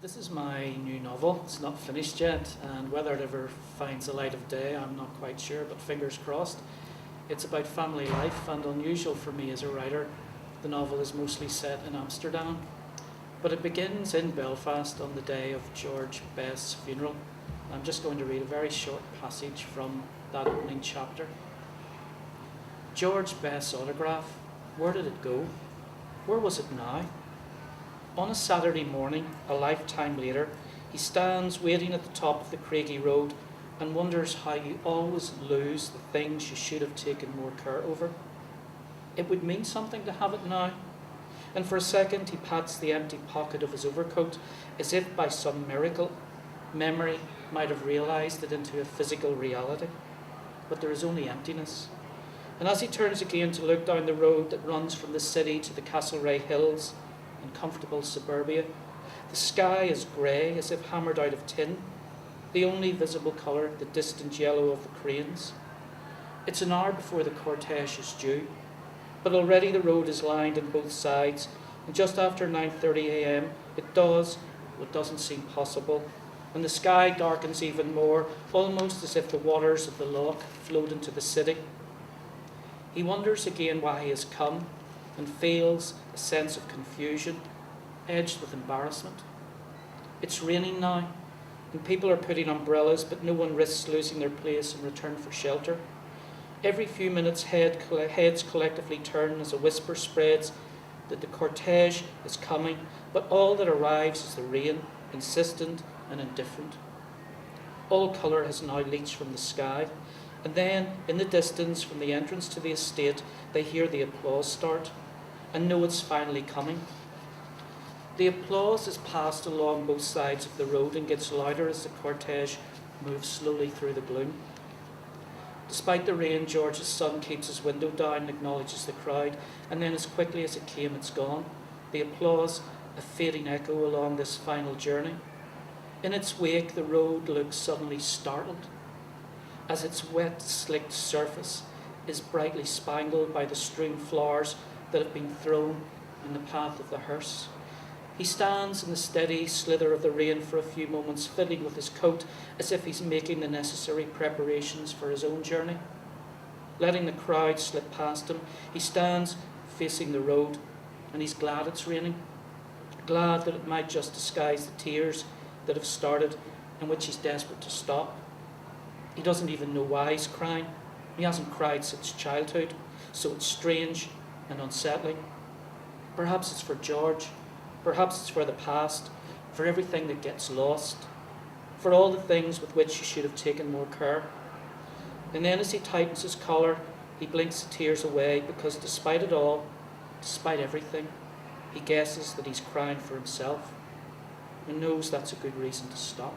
This is my new novel. It's not finished yet, and whether it ever finds the light of day, I'm not quite sure, but fingers crossed. It's about family life, and unusual for me as a writer. The novel is mostly set in Amsterdam, but it begins in Belfast on the day of George Best's funeral. I'm just going to read a very short passage from that opening chapter. George Best's autograph, where did it go? Where was it now? On a Saturday morning, a lifetime later, he stands waiting at the top of the craggy road and wonders how you always lose the things you should have taken more care over. It would mean something to have it now. And for a second he pats the empty pocket of his overcoat, as if by some miracle, memory might have realised it into a physical reality. But there is only emptiness. And as he turns again to look down the road that runs from the city to the Castlereagh Hills, in comfortable suburbia, the sky is grey as if hammered out of tin, the only visible colour the distant yellow of the cranes. It's an hour before the cortege is due, but already the road is lined on both sides, and just after 9:30 a.m. it does what doesn't seem possible, and the sky darkens even more, almost as if the waters of the loch flowed into the city. He wonders again why he has come, and feels a sense of confusion, edged with embarrassment. It's raining now, and people are putting umbrellas, but no one risks losing their place in return for shelter. Every few minutes heads collectively turn as a whisper spreads that the cortege is coming, but all that arrives is the rain, insistent and indifferent. All colour has now leached from the sky, and then, in the distance from the entrance to the estate, they hear the applause start, and know it's finally coming. The applause is passed along both sides of the road and gets louder as the cortege moves slowly through the gloom. Despite the rain, George's son keeps his window down and acknowledges the crowd, and then as quickly as it came, it's gone. The applause, a fading echo along this final journey. In its wake, the road looks suddenly startled, as its wet, slicked surface is brightly spangled by the strewn flowers that have been thrown in the path of the hearse. He stands in the steady slither of the rain for a few moments, fiddling with his coat as if he's making the necessary preparations for his own journey. Letting the crowd slip past him, he stands facing the road, and he's glad it's raining, glad that it might just disguise the tears that have started and which he's desperate to stop. He doesn't even know why he's crying. He hasn't cried since childhood, so it's strange and unsettling. Perhaps it's for George, perhaps it's for the past, for everything that gets lost, for all the things with which he should have taken more care. And then as he tightens his collar, he blinks the tears away, because despite it all, despite everything, he guesses that he's crying for himself, and knows that's a good reason to stop.